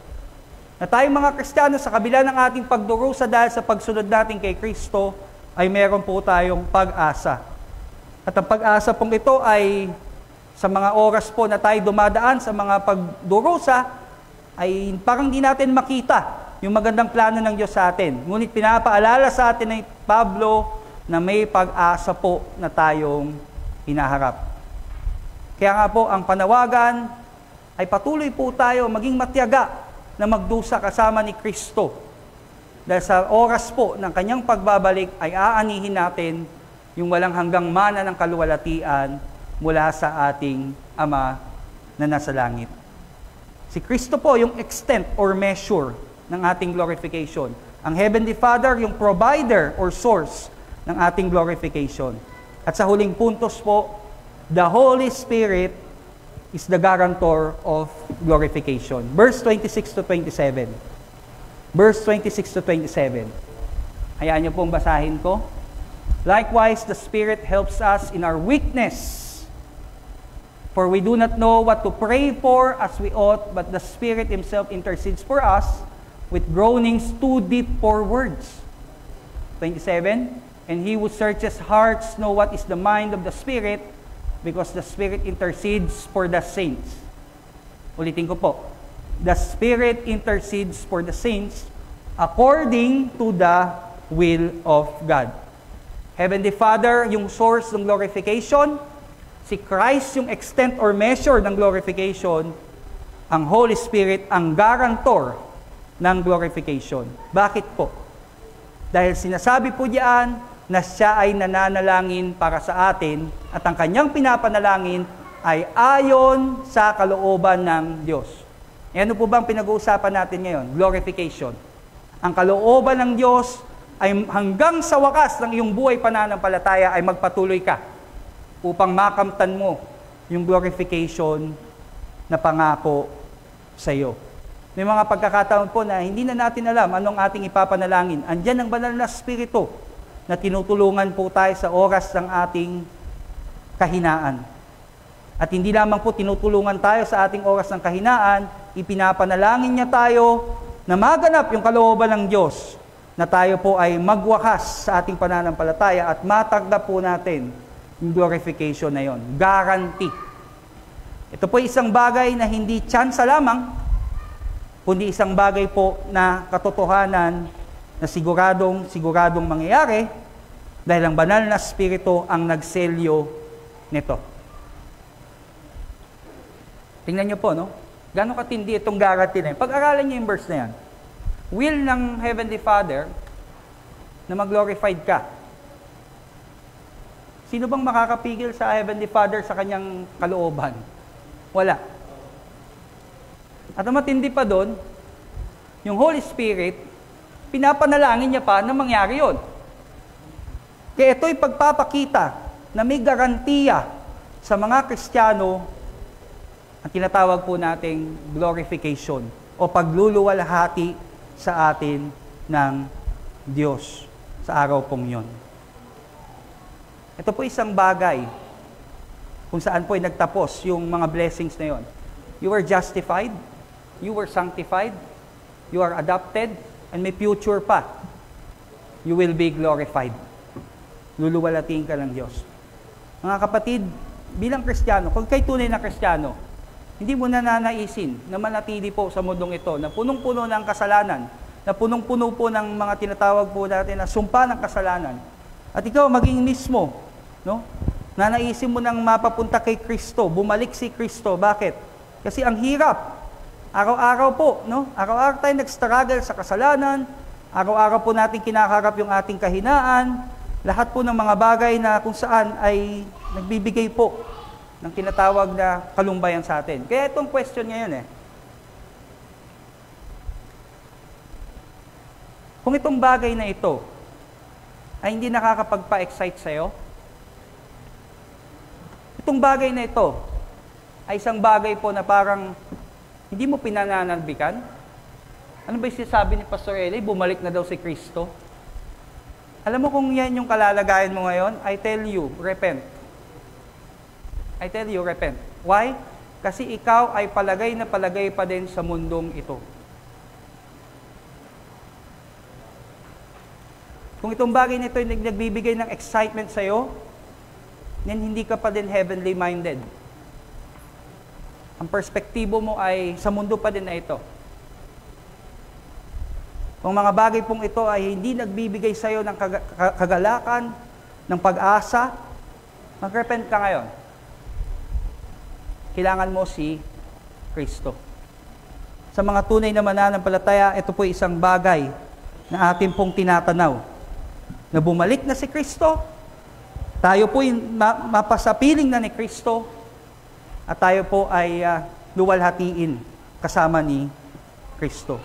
Na tayong mga Kristiyano, sa kabila ng ating pagdurusa dahil sa pagsunod natin kay Kristo, ay meron po tayong pag-asa. At ang pag-asa pong ito ay sa mga oras po na tayo dumadaan sa mga pagdurusa, ay parang di natin makita yung magandang plano ng Diyos sa atin. Ngunit pinapaalala sa atin ni Pablo na may pag-asa po na tayong hinaharap. Kaya nga po, ang panawagan ay patuloy po tayo maging matyaga na magdusa kasama ni Kristo. Dahil sa oras po ng kanyang pagbabalik ay aanihin natin yung walang hanggang mana ng kaluwalhatian mula sa ating Ama na nasa langit. Si Kristo po yung extent or measure ng ating glorification. Ang Heavenly Father yung provider or source ng ating glorification. At sa huling puntos po, the Holy Spirit is the guarantor of glorification. Verse 26 to 27. Verse 26 to 27. Hayaan niyo pong basahin ko. Likewise, the Spirit helps us in our weakness. For we do not know what to pray for as we ought, but the Spirit Himself intercedes for us with groanings too deep for words. 27. And He who searches hearts know what is the mind of the Spirit, because the Spirit intercedes for the saints. Ulitin ko po. The Spirit intercedes for the saints according to the will of God. Heavenly Father, yung source ng glorification. Si Christ, yung extent or measure ng glorification. Ang Holy Spirit, ang guarantor ng glorification. Bakit po? Dahil sinasabi po diyan na siya ay nananalangin para sa atin at ang kanyang pinapanalangin ay ayon sa kalooban ng Diyos. Ano po bang pinag-uusapan natin ngayon? Glorification. Ang kalooban ng Diyos ay hanggang sa wakas ng iyong buhay pananampalataya ay magpatuloy ka upang makamtan mo yung glorification na pangako sa iyo. May mga pagkakataon po na hindi na natin alam anong ating ipapanalangin. Andiyan ang banal na Espiritu na tinutulungan po tayo sa oras ng ating kahinaan. At hindi lamang po tinutulungan tayo sa ating oras ng kahinaan, ipinapanalangin niya tayo na maganap yung kalooban ng Diyos, na tayo po ay magwakas sa ating pananampalataya at matanggap po natin yung glorification na yon. Guarantee. Ito po isang bagay na hindi tsansa lamang, kundi isang bagay po na katotohanan na siguradong mangyayari dahil ang banal na Espiritu ang nagselyo nito. Tingnan niyo po, no? Gano'ng katindi itong guarantee na yun. Pag-aralan niyo yung verse na yan. Will ng Heavenly Father na mag-glorified ka. Sino bang makakapigil sa Heavenly Father sa kanyang kalooban? Wala. At ang matindi pa doon, yung Holy Spirit, pinapanalangin niya pa na mangyari yun. Kaya ito'y pagpapakita na may garantiya sa mga Kristiyano ang tinatawag po nating glorification o pagluluwalhati sa atin ng Diyos sa araw pong yun. Ito po isang bagay kung saan po ay nagtapos yung mga blessings na yun. You were justified, you were sanctified, you are adopted, and may future pa. You will be glorified. Luluwalatiin ka ng Diyos. Mga kapatid, bilang Kristiyano, kung kay tunay na Kristiyano, hindi mo nananaisin na manatili po sa mundong ito na punong-puno ng kasalanan, na punong-puno po ng mga tinatawag po natin na sumpa ng kasalanan. At ikaw maging mismo, no? Nanaisin mo nang mapapunta kay Kristo, bumalik si Kristo. Bakit? Kasi ang hirap. Araw-araw po, no? Araw-araw tayo nag-struggle sa kasalanan. Araw-araw po natin kinakarap yung ating kahinaan. Lahat po ng mga bagay na kung saan ay nagbibigay po ng tinatawag na kalumbayan sa atin. Kaya itong question ngayon kung itong bagay na ito ay hindi nakakapagpa-excite sa'yo, itong bagay na ito ay isang bagay po na parang hindi mo pinananalbikan. Ano ba yung sinasabi ni Pastor Eli? Bumalik na daw si Kristo. Alam mo kung yan yung kalalagayan mo ngayon, I tell you, repent. I tell you, repent. Why? Kasi ikaw ay palagay na palagay pa din sa mundong ito. Kung itong bagay na ito ay nagbibigay ng excitement sa'yo, then hindi ka pa din heavenly minded. Ang perspektibo mo ay sa mundo pa din na ito. Kung mga bagay pong ito ay hindi nagbibigay sa iyo ng kagalakan, ng pag-asa, mag-repent ka ngayon. Kailangan mo si Kristo. Sa mga tunay na mananampalataya, ito po isang bagay na atin pong tinatanaw. Na bumalik na si Kristo, Tayo po mapasapiling na ni Kristo at tayo po ay luwalhatiin kasama ni Kristo.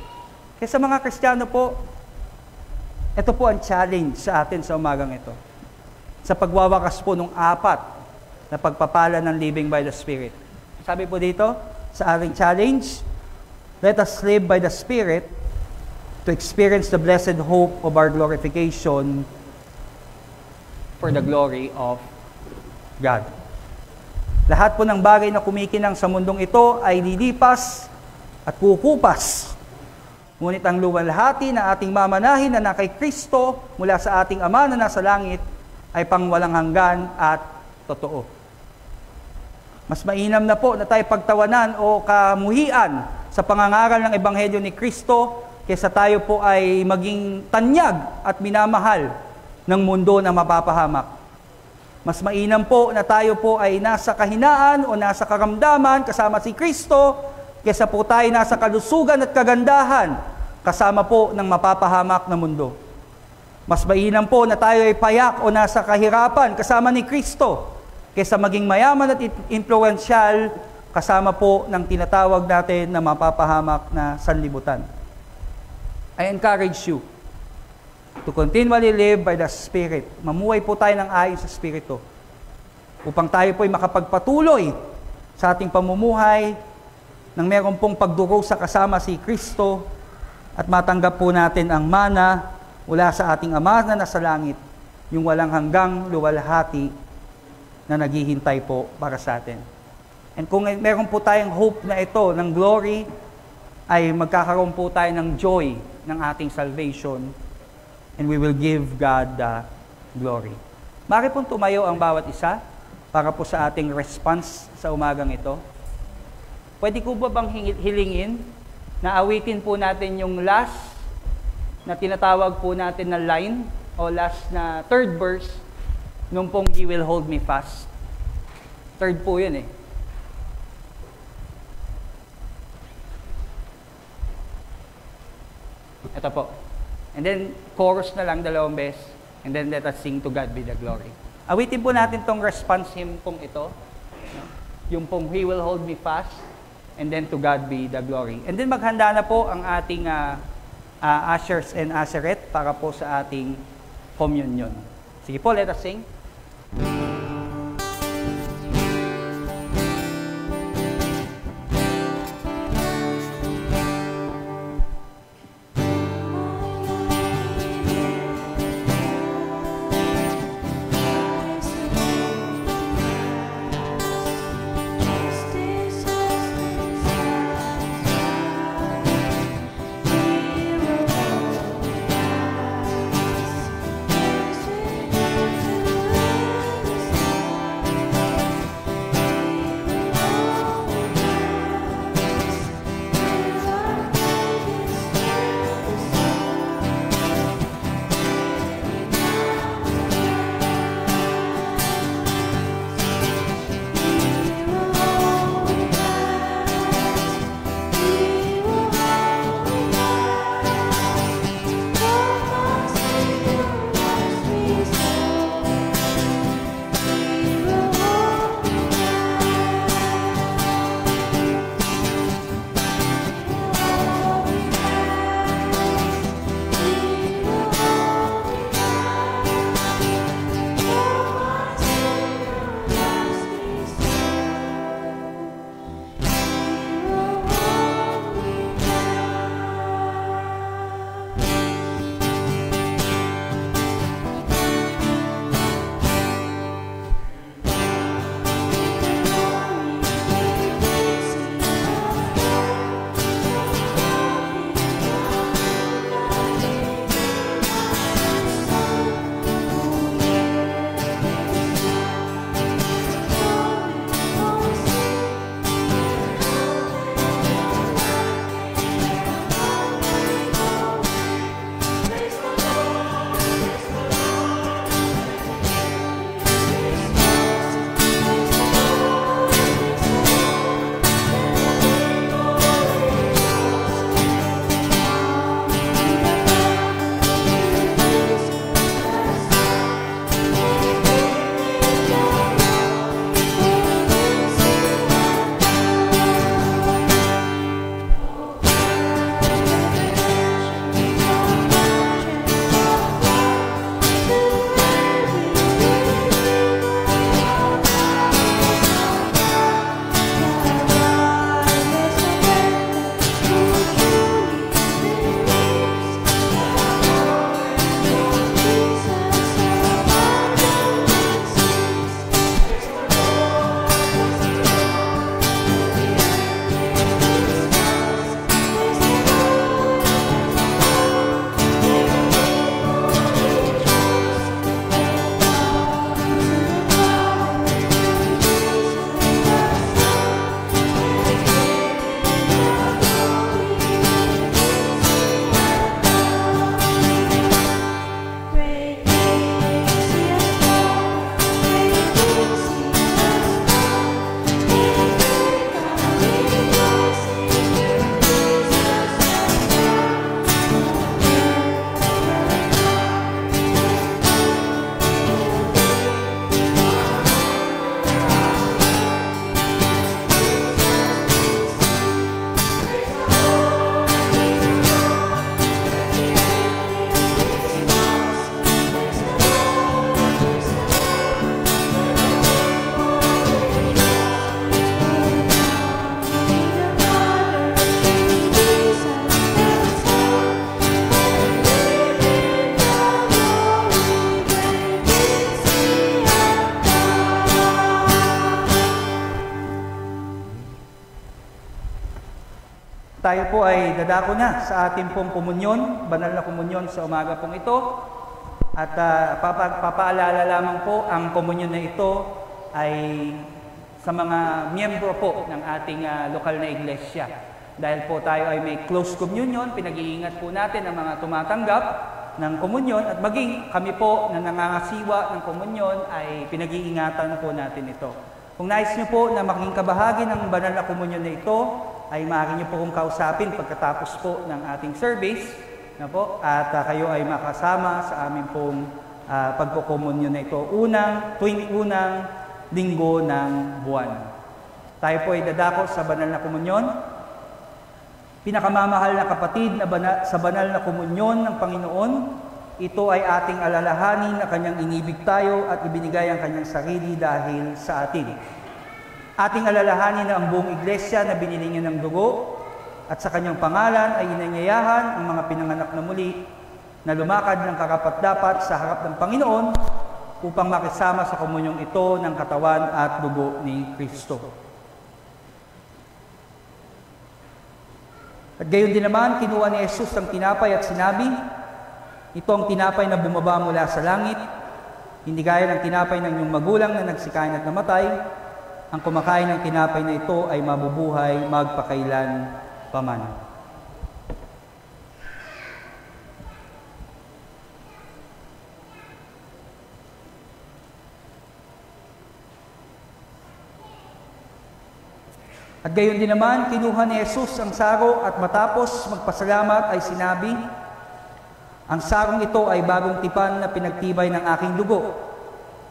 Kaya sa mga Kristiyano po, ito po ang challenge sa atin sa umagang ito. Sa pagwawakas po ng 4 na pagpapala ng living by the Spirit. Sabi po dito, sa ating challenge, let us live by the Spirit to experience the blessed hope of our glorification for the glory of God. Lahat po ng bagay na kumikinang sa mundong ito ay lilipas at kukupas. Ngunit ang luwalhati na ating mamanahin na na kay Kristo mula sa ating Ama na nasa langit ay pangwalang hanggan at totoo. Mas mainam na po na tayo pagtawanan o kamuhian sa pangangaral ng Ebanghelyo ni Kristo kaysa tayo po ay maging tanyag at minamahal ng mundo na mapapahamak. Mas mainam po na tayo po ay nasa kahinaan o nasa karamdaman kasama si Kristo kaysa po tayo nasa kalusugan at kagandahan kasama po ng mapapahamak na mundo. Mas mainam po na tayo ay payak o nasa kahirapan kasama ni Kristo kaysa maging mayaman at influensyal kasama po ng tinatawag natin na mapapahamak na sanlibutan. I encourage you to continually live by the Spirit. Mamuhay po tayo ng ayon sa Espiritu upang tayo po ay makapagpatuloy sa ating pamumuhay nang meron pong pagdurusa kasama si Kristo at matanggap po natin ang mana mula sa ating Ama na nasa langit, yung walang hanggang luwalhati na naghihintay po para sa atin. And kung meron po tayong hope na ito ng glory, ay magkakaroon po tayo ng joy ng ating salvation and we will give God the glory. Mari pong tumayo ang bawat isa para po sa ating response sa umagang ito. Pwede ko ba bang hilingin na awitin po natin yung last na tinatawag po natin na line o last na third verse nung pong He will hold me fast. Third po yun eh. Ito po. And then, chorus na lang 2 beses. And then, let us sing to God be the glory. Awitin po natin tong response hymn pong ito. Yung pong He will hold me fast. And then, to God be the glory. And then, maghanda na po ang ating ushers and usherette para po sa ating communion. Sige po, let us sing. Tayo po ay dadako na sa ating pong komunyon, banal na komunyon sa umaga pong ito. At papaalala lamang po, ang komunyon na ito ay sa mga miyembro po ng ating lokal na iglesia. Dahil po tayo ay may close communion, pinag-iingat po natin ang mga tumatanggap ng komunyon at maging kami po na nangangasiwa ng komunyon ay pinag-iingatan po natin ito. Kung nais niyo po na maging kabahagi ng banal na komunyon na ito, ay maaari niyo po kong kausapin pagkatapos po ng ating service na po, at kayo ay makasama sa aming pong pagkukomunyon na ito tuwing unang linggo ng buwan. Tayo po ay dadako sa banal na komunyon. Pinakamamahal na kapatid sa banal na komunyon ng Panginoon, ito ay ating alalahanin na Kanyang inibig tayo at ibinigay ang Kanyang sarili dahil sa atin. Ating alalahanin na ang buong iglesia na binili niya ng dugo at sa Kanyang pangalan ay inanyayahan ang mga pinanganak na muli na lumakad ng karapat-dapat sa harap ng Panginoon upang makisama sa komunyong ito ng katawan at dugo ni Kristo. At gayon din naman, kinuha ni Jesus ang tinapay at sinabi, ito ang tinapay na bumaba mula sa langit, hindi gaya ng tinapay ng iyong magulang na nagsikain at namatay. Ang kumakain ng tinapay na ito ay mabubuhay magpakailan paman. At gayon din naman, kinuha ni Jesus ang saro at matapos magpasalamat ay sinabi, ang sarong ito ay bagong tipan na pinagtibay ng aking dugo.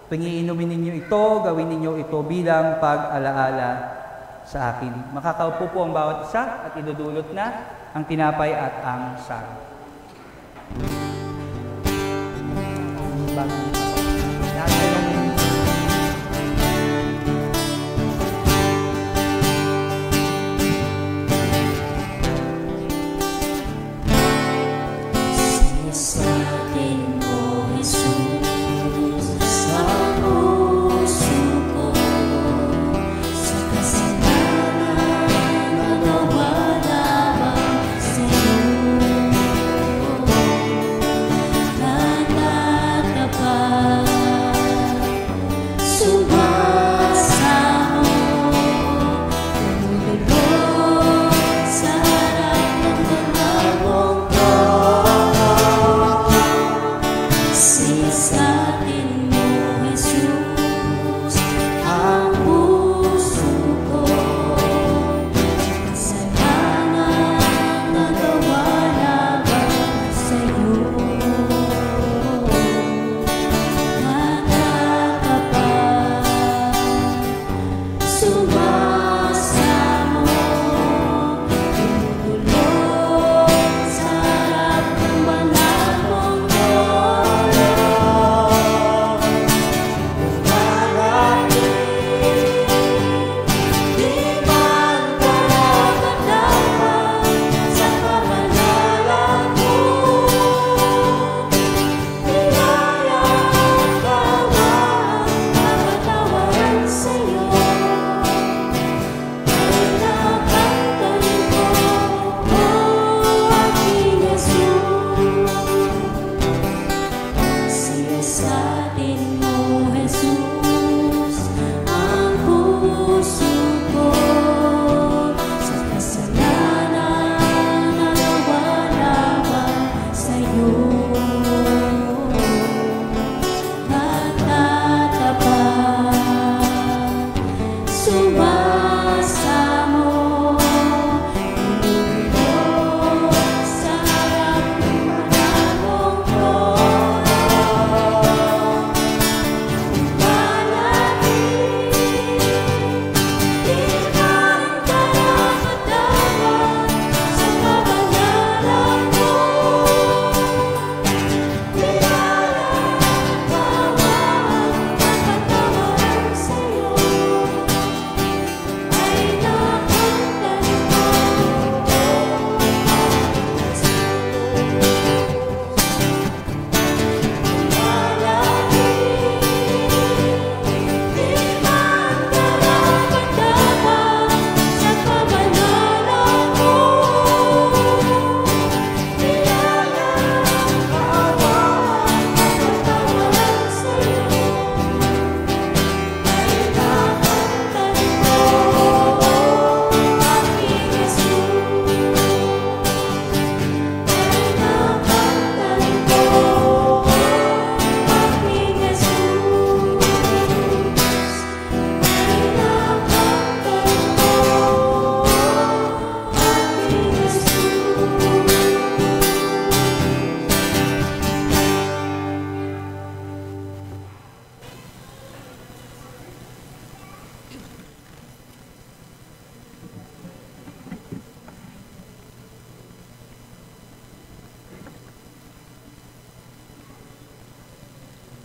Tuwing iinumin ninyo ito, gawin ninyo ito bilang pag-alaala sa akin. Makakaupo po ang bawat isa at idudulot na ang tinapay at ang sarong.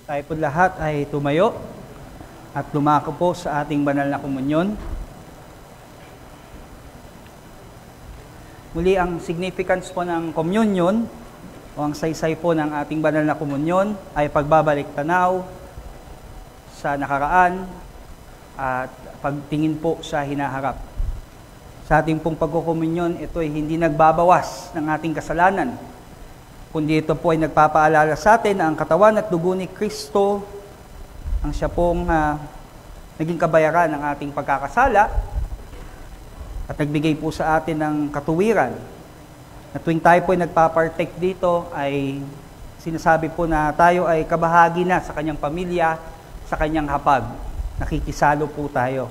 Tayo po lahat ay tumayo at lumako po sa ating banal na komunyon. Muli, ang significance po ng communion o ang saysay po ng ating banal na komunyon ay pagbabalik tanaw sa nakaraan at pagtingin po sa hinaharap. Sa ating pong pagkukomunyon, ito ay hindi nagbabawas ng ating kasalanan, kundi ito po ay nagpapaalala sa atin na ang katawan at dugo ni Kristo ang siya pong naging kabayaran ng ating pagkakasala at nagbigay po sa atin ng katuwiran. Na tuwing tayo po ay nagpapartake dito ay sinasabi po na tayo ay kabahagi na sa kanyang pamilya, sa kanyang hapag. Nakikisalo po tayo.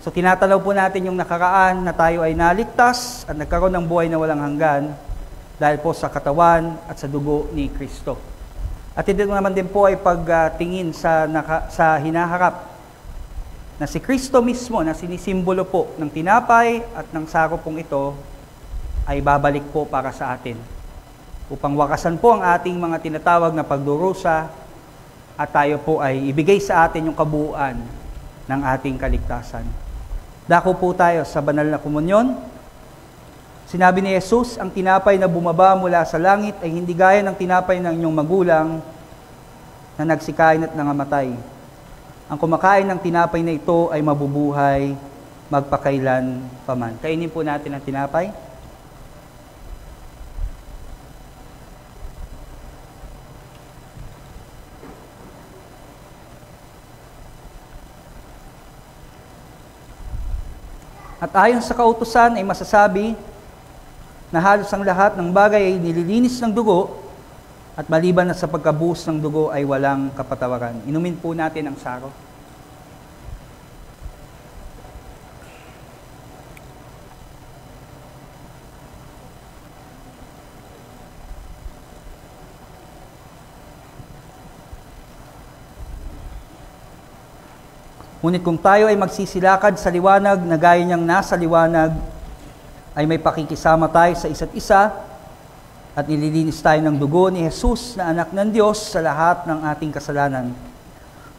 So tinatanaw po natin yung nakaraan na tayo ay naligtas at nagkaroon ng buhay na walang hanggan dahil po sa katawan at sa dugo ni Kristo. At ito naman din po ay pagtingin sa hinaharap na si Kristo mismo na sinisimbolo po ng tinapay at ng sako pong ito ay babalik po para sa atin upang wakasan po ang ating mga tinatawag na pagdurusa at tayo po ay ibigay sa atin yung kabuuan ng ating kaligtasan. Dako po tayo sa banal na komunyon. Sinabi ni Jesus, ang tinapay na bumaba mula sa langit ay hindi gaya ng tinapay ng inyong magulang na nagsikain at nangamatay. Ang kumakain ng tinapay na ito ay mabubuhay magpakailan paman. Kainin po natin ang tinapay. At ayon sa kautusan ay masasabi na halos ang lahat ng bagay ay nililinis ng dugo at maliban na sa pagkabuhos ng dugo ay walang kapatawaran. Inumin po natin ang saro. Ngunit kung tayo ay magsisilakad sa liwanag na gaya niyang nasa liwanag, ay may pakikisama tayo sa isa't isa at nililinis tayo ng dugo ni Jesus na anak ng Diyos sa lahat ng ating kasalanan.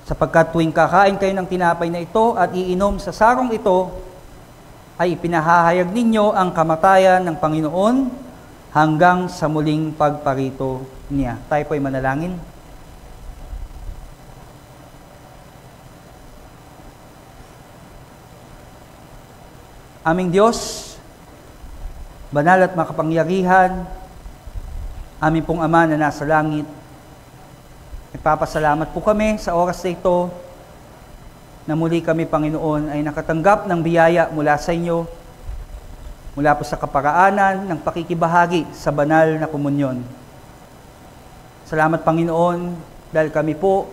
Sapagkat tuwing kakain kayo ng tinapay na ito at iinom sa sarong ito, ay ipinahahayag ninyo ang kamatayan ng Panginoon hanggang sa muling pagparito niya. Tayo po ay manalangin. Aming Diyos, banal at makapangyarihan, amin pong Ama na nasa langit, nagpapasalamat po kami sa oras na ito na muli kami, Panginoon, ay nakatanggap ng biyaya mula sa inyo, mula po sa kaparaanan ng pakikibahagi sa banal na komunyon. Salamat, Panginoon, dahil kami po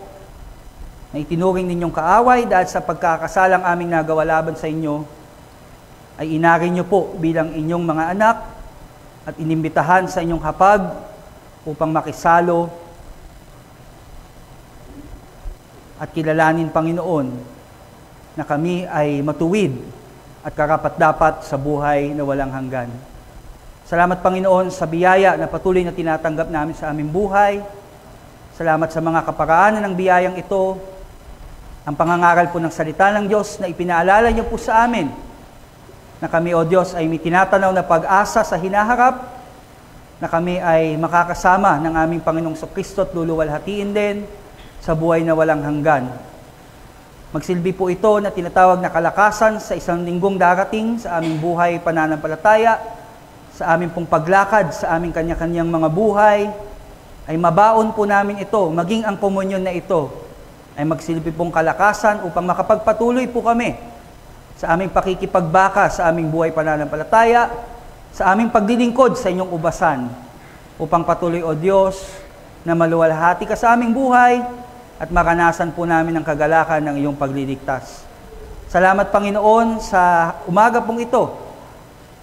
na itinuring ninyong kaaway dahil sa pagkakasalang aming nagawa laban sa inyo, ay inarin niyo po bilang inyong mga anak at inimbitahan sa inyong hapag upang makisalo at kilalanin, Panginoon, na kami ay matuwid at karapat-dapat sa buhay na walang hanggan. Salamat, Panginoon, sa biyaya na patuloy na tinatanggap namin sa aming buhay. Salamat sa mga kaparaanan ng biyayang ito, ang pangangaral po ng salita ng Diyos na ipinaalala niyo po sa amin, na kami, O Diyos, ay may tinatanaw na pag-asa sa hinaharap, na kami ay makakasama ng aming Panginoong Kristo at luluwalhatiin din sa buhay na walang hanggan. Magsilbi po ito na tinatawag na kalakasan sa isang linggong darating sa aming buhay pananampalataya, sa aming pong paglakad, sa aming kanya-kanyang mga buhay, ay mabaon po namin ito, maging ang komunyon na ito, ay magsilbi pong kalakasan upang makapagpatuloy po kami sa aming pakikipagbaka sa aming buhay pananampalataya, sa aming paglilingkod sa inyong ubasan, upang patuloy, O Diyos, na maluwalhati ka sa aming buhay at maranasan po namin ang kagalakan ng iyong pagliligtas. Salamat, Panginoon, sa umaga pong ito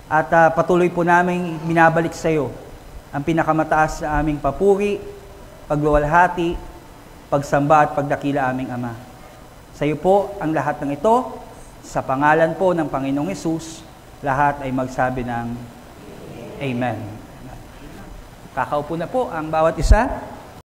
at patuloy po namin binabalik sa iyo ang pinakamataas na aming papuri, pagluwalhati, pagsamba at pagdakila aming Ama. Sa iyo po ang lahat ng ito. Sa pangalan po ng Panginoong Hesus, lahat ay magsabi ng Amen. Kakaupo na po ang bawat isa.